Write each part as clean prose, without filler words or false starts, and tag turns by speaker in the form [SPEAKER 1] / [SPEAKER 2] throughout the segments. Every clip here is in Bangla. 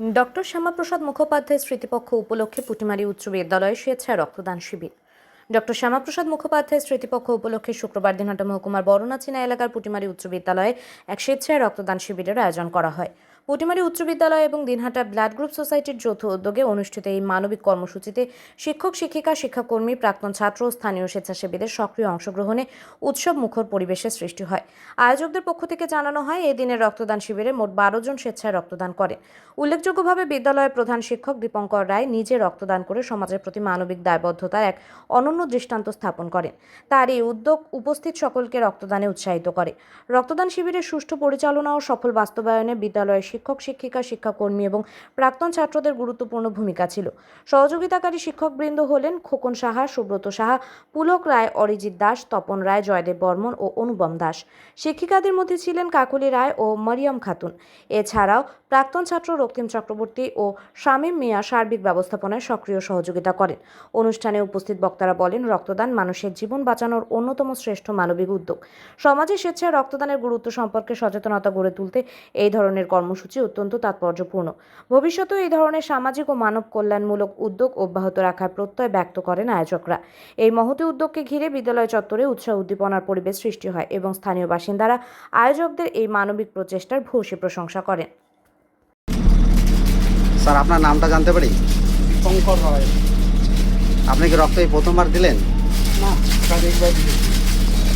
[SPEAKER 1] ডক্টর শ্যামাপ্রসাদ মুখোপাধ্যায় স্মৃতিপক্ষ উপলক্ষে পুটিমারি উচ্চ বিদ্যালয়ে স্বেচ্ছায় রক্তদান শিবির। ডক্টর শ্যামাপ্রসাদ মুখোপাধ্যায় স্মৃতিপক্ষ উপলক্ষে শুক্রবার দিনহাটা মহকুমার বড়নাচিনা এলাকার পুটিমারি উচ্চ বিদ্যালয়ে এক স্বেচ্ছায় রক্তদান শিবিরের আয়োজন করা হয়। পুটিমারি উচ্চ বিদ্যালয় এবং দিনহাটা ব্লাড গ্রুপ সোসাইটির যৌথ উদ্যোগে অনুষ্ঠিত এই মানবিক কর্মসূচিতে শিক্ষক শিক্ষিকা শিক্ষাকর্মী প্রাক্তন ছাত্র ও স্থানীয় স্বেচ্ছাসেবীদের সক্রিয় অংশগ্রহণে উৎসব মুখর পরিবেশের সৃষ্টি হয়। আয়োজকদের পক্ষ থেকে জানানো হয়, এই দিনের রক্তদান শিবিরে মোট 12 জন স্বেচ্ছায় রক্তদান করেন। উল্লেখযোগ্যভাবে বিদ্যালয়ের প্রধান শিক্ষক দীপঙ্কর রায় নিজে রক্তদান করে সমাজের প্রতি মানবিক দায়বদ্ধতার এক অনন্য দৃষ্টান্ত স্থাপন করেন। তার এই উদ্যোগ উপস্থিত সকলকে রক্তদানে উৎসাহিত করে। রক্তদান শিবিরের সুষ্ঠু পরিচালনা ও সফল বাস্তবায়নে বিদ্যালয়ের শিক্ষক শিক্ষিকা শিক্ষাকর্মী এবং প্রাক্তন ছাত্রদের গুরুত্বপূর্ণ ভূমিকা ছিল। সহযোগিতাকারী শিক্ষকবৃন্দ হলেন খোকন সাহা, সুব্রত সাহা, পুলক রায়, অরিজিৎ দাস, তপন রায়, জয়দেব বর্মন ও অনুপম দাস। শিক্ষিকাদের মধ্যে ছিলেন কাকলি রায় ও মরিয়ম খাতুন। এছাড়াও প্রাক্তন ছাত্র রক্তিম চক্রবর্তী ও শামীম মিয়া সার্বিক ব্যবস্থাপনায় সক্রিয় সহযোগিতা করেন। অনুষ্ঠানে উপস্থিত বক্তারা বলেন, রক্তদান মানুষের জীবন বাঁচানোর অন্যতম শ্রেষ্ঠ মানবিক উদ্যোগ। সমাজে স্বেচ্ছায় রক্তদানের গুরুত্ব সম্পর্কে সচেতনতা গড়ে তুলতে এই ধরনের কর্মসূচি অত্যন্ত তাৎপর্যপূর্ণ। ভবিষ্যতেও এই ধরনের সামাজিক ও মানব কল্যাণমূলক উদ্যোগ অব্যাহত রাখার প্রত্যয় ব্যক্ত করেন আয়োজকরা। এই মহতী উদ্যোগকে ঘিরে বিদ্যালয় চত্বরে উৎসাহ উদ্দীপনার পরিবেশ সৃষ্টি হয় এবং স্থানীয় বাসিন্দারা আয়োজকদের এই মানবিক প্রচেষ্টার ভূয়সী প্রশংসা করেন।
[SPEAKER 2] স্যার, আপনার নামটা জানতে পারি?
[SPEAKER 3] দীপঙ্কর রায়।
[SPEAKER 2] আপনি কি রক্ত এই প্রথমবার দিলেন?
[SPEAKER 3] না, একবার দিয়েছি।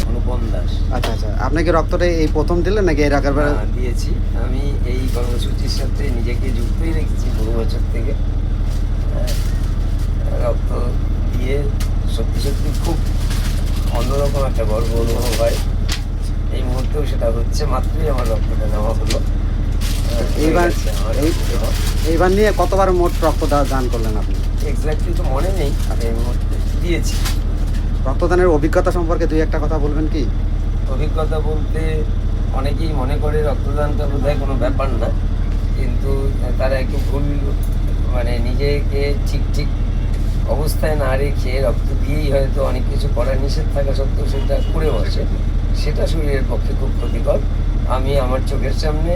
[SPEAKER 4] অনুপম দাস।
[SPEAKER 2] আচ্ছা আচ্ছা, আপনি কি রক্তটা এই প্রথম দিলেন নাকি এর আগের বার?
[SPEAKER 4] দিয়েছি। আমি এই কর্মসূচির সাথে নিজেকে যুক্তই রেখেছি বহু বছর থেকে। রক্ত দিয়ে সত্যি সত্যি খুব অন্যরকম একটা গর্ব অনুভব হয়। এই মুহূর্তেও সেটা হচ্ছে, মাত্রই আমার রক্তটা নেওয়া হলো।
[SPEAKER 2] এইবার নিয়ে কতবার মোট রক্ত দান করলেন আপনি?
[SPEAKER 4] এক্স্যাক্টলি তো মনে নেই, এই মুহূর্তে দিয়েছি।
[SPEAKER 2] রক্তদানের অভিজ্ঞতা সম্পর্কে দুই একটা কথা বলবেন কি?
[SPEAKER 4] অভিজ্ঞতা বলতে অনেকেই মনে করে রক্তদানটা বোধহয় কোনো ব্যাপার না, কিন্তু তারা একটু ভুল, মানে নিজেকে ঠিক অবস্থায় না রেখে রক্ত দিয়েই হয়তো অনেক কিছু করার নিষেধ থাকা সত্ত্বেও সেটা করে বসে। সেটা শরীরের পক্ষে খুব ক্ষতিকর। আমি আমার চোখের সামনে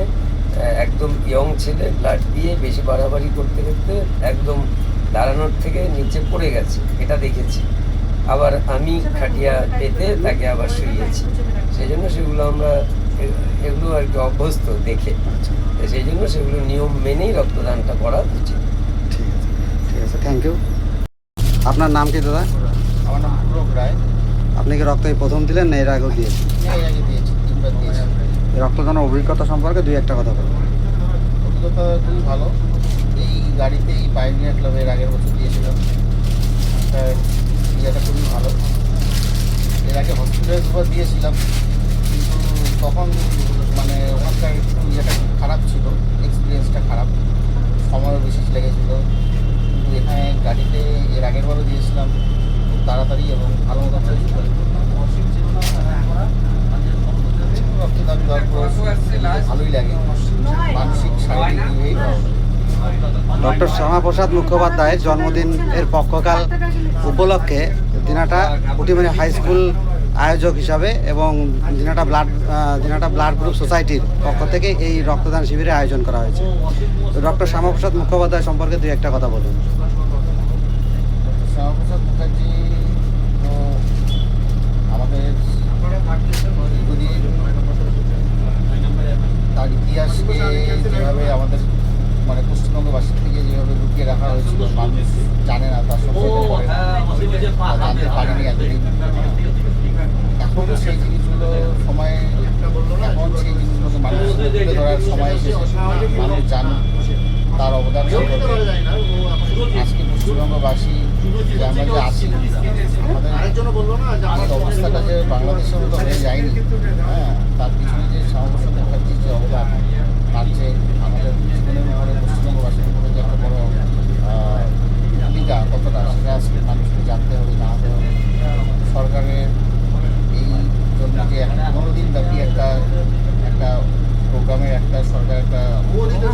[SPEAKER 4] একদম ইয়ং ছেলে ব্লাড দিয়ে বেশি বাড়াবাড়ি করতে করতে একদম দাঁড়ানোর থেকে নিচে পড়ে গেছে, এটা দেখেছি। আবার আমি খাটিয়া পেতে তাকে আবার শুইয়েছি। সেই জন্য সেগুলো আমরা এগুলো আর কি অভ্যস্ত দেখে, সেই জন্য সেগুলো নিয়ম মেনেই রক্তদানটা করা উচিত।
[SPEAKER 2] ঠিক আছে, ঠিক আছে, থ্যাংক ইউ। আপনার নাম কি দাদা?
[SPEAKER 3] আমার নাম পুলক রায়।
[SPEAKER 2] আপনি কি রক্ত এই প্রথম দিলেন না এর আগেও দিয়েছেন?
[SPEAKER 3] এর আগে দিয়েছি, 3বার দিয়েছি।
[SPEAKER 2] রক্তদানের অভিজ্ঞতা সম্পর্কে দুই একটা কথা বলুন।
[SPEAKER 3] অভিজ্ঞতা খুবই ভালো। এই গাড়িতে এই পাইনিয়ার ক্লাবের আগের বছর দিয়েছিলাম। ইয়েটা খুবই ভালো। এর আগে হসপিটালে দুবার দিয়েছিলাম, কিন্তু তখন মানে ওখানকার একটু ইয়েটা খারাপ ছিল, এক্সপিরিয়েন্সটা খারাপ, সময়ও বেশি লেগেছিলো। কিন্তু এখানে গাড়িতে এর আগের বারও দিয়েছিলাম, খুব তাড়াতাড়ি এবং ভালো মতো হয়েছিল। রক্তদান দেওয়ার পর ভালোই লাগে, মানসিক শারীরিক।
[SPEAKER 2] ডক্টর শ্যামাপ্রসাদ মুখোপাধ্যায়ের জন্মদিন এর পক্ষকাল উপলক্ষে দিনহাটা পুটিমারি হাই স্কুল আয়োজক হিসাবে এবং দিনহাটা ব্লাড গ্রুপ সোসাইটির পক্ষ থেকে এই রক্তদান শিবিরের আয়োজন করা হয়েছে। তো ডক্টর শ্যামাপ্রসাদ মুখোপাধ্যায় সম্পর্কে দুই একটা কথা বলুন।
[SPEAKER 3] শ্যামাপ্রসাদ মুখার্জি তো আমাদের তার ইতিহাসকে যেভাবে আমাদের মানে পশ্চিমবঙ্গবাসীর থেকে যেভাবে লুকিয়ে রাখা হয়েছিল, মানুষ জানে না, তার সম্পর্কে জানতে পারেনি এতদিন। এখন সেই জিনিসগুলো সময়, এখন সেই জিনিসগুলোকে মানুষ তুলে ধরার সময় এসেছে। মানুষ জানুক তার অবদান সম্পর্কে। আজকে পশ্চিমবঙ্গবাসী যে আমরা যে আছি, আমাদের অবস্থাটা যে বাংলাদেশের মতো হয়ে যায়নি, হ্যাঁ, তার পিছনে যে শ্যামাপ্রসাদ মুখার্জির যে অবদান, তার যে আমাদের জীবনের মধ্যে পশ্চিমবঙ্গবাসীর মধ্যে যে একটা বড় ভূমিকা কতটা, সেটা আজকে মানুষকে জানতে হবে, জানাতে হবে। সরকারের এই জন্য যে 15 দিন ব্যাপী একটা প্রোগ্রামের একটা সরকার একটা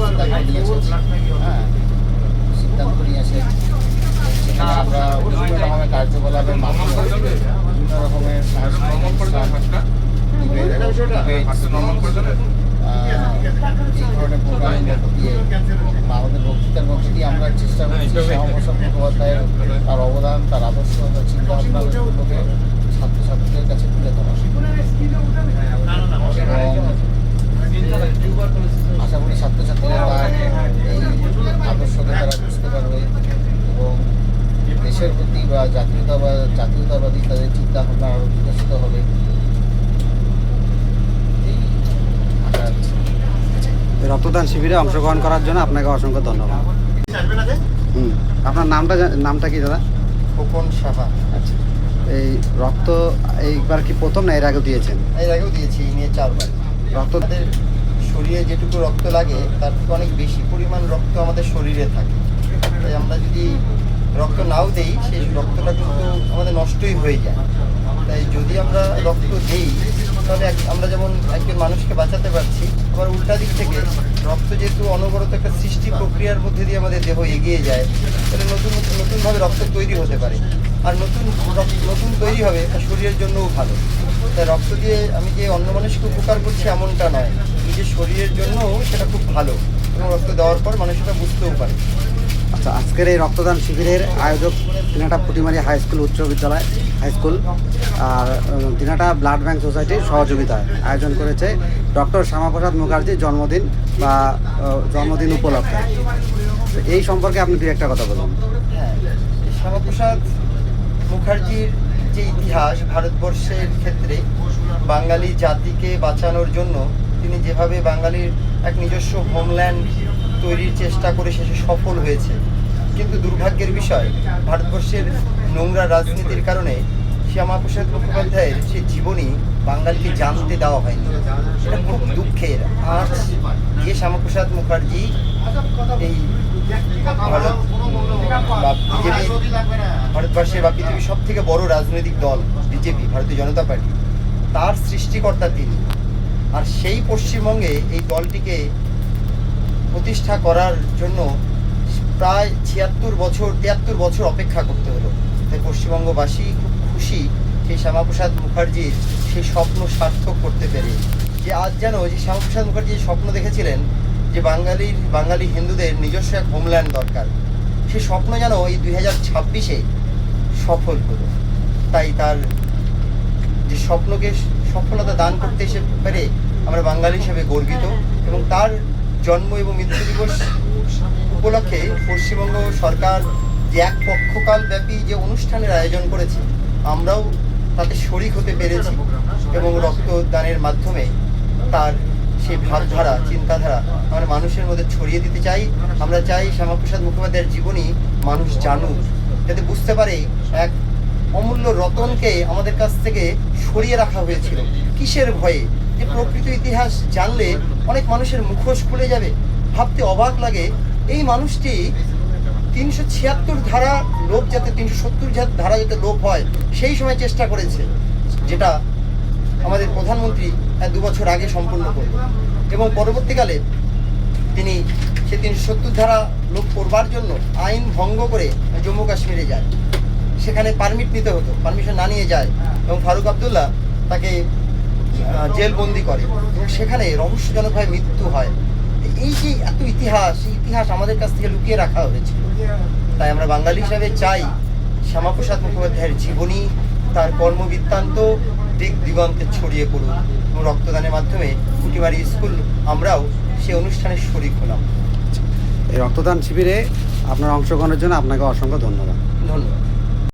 [SPEAKER 3] সিদ্ধান্ত নিয়েছে, হ্যাঁ, সিদ্ধান্ত নিয়েছে। সেখানে আমরা বিভিন্ন রকমের কার্যকলাপের মাধ্যমে বিভিন্ন রকমের সাংস্কৃতিক অনুষ্ঠান, এই ধরনের প্রোগ্রামের মধ্য দিয়ে আমাদের শ্যামাপ্রসাদ মুখোপাধ্যায়ের তার অবদান, তার আদর্শ, তার চিন্তাভাবনাগুলোকে ছাত্রছাত্রীদের কাছে তুলে ধরা এবং আশা করি ছাত্রছাত্রীরা তার এই আদর্শকে তারা বুঝতে পারবে এবং দেশের প্রতি বা জাতীয়তাবাদী তাদের চিন্তাভাবনা আরও বিকশিত হবে এই আশা আছে।
[SPEAKER 2] এই রক্তদান শিবিরে অংশগ্রহণ করার জন্য আপনাকে অসংখ্য ধন্যবাদ। আপনার নামটা কি দাদা?
[SPEAKER 3] খোকন সাহা।
[SPEAKER 2] আচ্ছা, এই রক্ত এইবার কি প্রথম না এর আগেও দিয়েছেন?
[SPEAKER 3] এর আগেও দিয়েছি, এই নিয়ে 4 বার।
[SPEAKER 2] রক্ত
[SPEAKER 3] আমাদের শরীরে যেটুকু রক্ত লাগে তার থেকে অনেক বেশি পরিমাণ রক্ত আমাদের শরীরে থাকে, তাই আমরা যদি রক্ত নাও দেই সেই রক্তটা কিন্তু আমাদের নষ্টই হয়ে যায়। তাই যদি আমরা রক্ত দিই তাহলে আমরা যেমন একজন মানুষকে বাঁচাতে পারছি, আবার উল্টা দিক থেকে রক্ত যেহেতু অনবরত একটা সৃষ্টি প্রক্রিয়ার মধ্যে দিয়ে আমাদের দেহ এগিয়ে যায়, তাহলে নতুনভাবে রক্ত তৈরি হতে পারে, আর নতুন তৈরি হবে তা শরীরের জন্যও ভালো। তাই রক্ত দিয়ে আমি যে অন্য মানুষকে উপকার করছি এমনটা নয়, নিজের শরীরের জন্যও সেটা খুব ভালো এবং রক্ত দেওয়ার পর মানুষ সেটা বুঝতেও পারে।
[SPEAKER 2] আচ্ছা, আজকের এই রক্তদান শিবিরের আয়োজক দিনাটা পুটিমারি হাই স্কুল উচ্চ বিদ্যালয় হাই স্কুল আর দিনাটা ব্লাড ব্যাংক সোসাইটির সহযোগিতায় আয়োজন করেছে ডক্টর শ্যামাপ্রসাদ মুখার্জির জন্মদিন বা জন্মদিন উপলক্ষে। তো এই সম্পর্কে আপনি দু একটা কথা বলুন।
[SPEAKER 3] হ্যাঁ, শ্যামাপ্রসাদ মুখার্জির যে ইতিহাস ভারতবর্ষের ক্ষেত্রে বাঙালি জাতিকে বাঁচানোর জন্য তিনি যেভাবে বাঙালির এক নিজস্ব হোমল্যান্ড তৈরির চেষ্টা করে শেষে সফল হয়েছে, কিন্তু দুর্ভাগ্যের বিষয় ভারতবর্ষের নোংরা রাজনীতির কারণে শ্যামাপ্রসাদ মুখোপাধ্যায়ের সে জীবনী বাঙালিকে জানতে দেওয়া হয়নি। এটা খুব দুঃখের। আজ যে শ্যামাপ্রসাদ মুখার্জি এই ভারতবর্ষের বা পৃথিবীর সব থেকে বড় রাজনৈতিক দল বিজেপি, ভারতীয় জনতা পার্টি, তার সৃষ্টিকর্তা তিনি, আর সেই পশ্চিমবঙ্গে এই দলটিকে প্রতিষ্ঠা করার জন্য প্রায় 73 বছর অপেক্ষা করতে হলো। তাই পশ্চিমবঙ্গবাসী খুব খুশি সেই শ্যামাপ্রসাদ মুখার্জির সেই স্বপ্ন সার্থক করতে পেরে। যে আজ যেন যে শ্যামাপ্রসাদ মুখার্জি স্বপ্ন দেখেছিলেন যে বাঙালি হিন্দুদের নিজস্ব এক হোমল্যান্ড দরকার, সেই স্বপ্ন যেন এই 2026-এ সফল হলো। তাই তার যে স্বপ্নকে সফলতা দান করতে এসে পারে আমরা বাঙালি হিসেবে গর্বিত, এবং তার জন্ম এবং মৃত্যু দিবস উপলক্ষে পশ্চিমবঙ্গ সরকার যে এক পক্ষকাল ব্যাপী যে অনুষ্ঠানের আয়োজন করেছে আমরাও তাতে শরিক হতে পেরেছি এবং রক্তদানের মাধ্যমে তার সেই ভাবধারা চিন্তাধারা আমরা মানুষের মধ্যে ছড়িয়ে দিতে চাই। আমরা চাই শ্যামাপ্রসাদ মুখোপাধ্যায়ের জীবনী মানুষ জানুক, যাতে বুঝতে পারে এক অমূল্য রতনকে আমাদের কাছ থেকে সরিয়ে রাখা হয়েছিল কিসের ভয়ে। যে প্রকৃত ইতিহাস জানলে অনেক মানুষের মুখোশ খুলে যাবে। ভাবতে অবাক লাগে এই মানুষটি 376 ধারা লোপ যাতে 370 ধারা যাতে লোপ হয় সেই সময় চেষ্টা করেছে, যেটা আমাদের প্রধানমন্ত্রী 2 বছর আগে সম্পূর্ণ করল, এবং পরবর্তীকালে তিনি সে 370 ধারা লোপ করবার জন্য আইন ভঙ্গ করে জম্মু কাশ্মীরে যায়। সেখানে পারমিট নিতে হতো, পারমিশন না নিয়ে যায় এবং ফারুক আবদুল্লাহ তাকে জেলবন্দি করে এবং সেখানে রহস্যজনকভাবে মৃত্যু হয়। এই যে এত ইতিহাস, এই ইতিহাস আমাদের কাছ থেকে লুকিয়ে রাখা হয়েছিল। তাই আমরা বাঙালি হিসাবে চাই শ্যামাপ্রসাদ মুখোপাধ্যায়ের জীবনী, তার কর্মবৃত্তান্ত দিক দিগন্তে ছড়িয়ে পড়ুক এবং রক্তদানের মাধ্যমে পুটিমারি স্কুল আমরাও সে অনুষ্ঠানের শরিক হলাম।
[SPEAKER 2] এই রক্তদান শিবিরে আপনার অংশগ্রহণের জন্য আপনাকে অসংখ্য ধন্যবাদ।
[SPEAKER 3] ধন্যবাদ।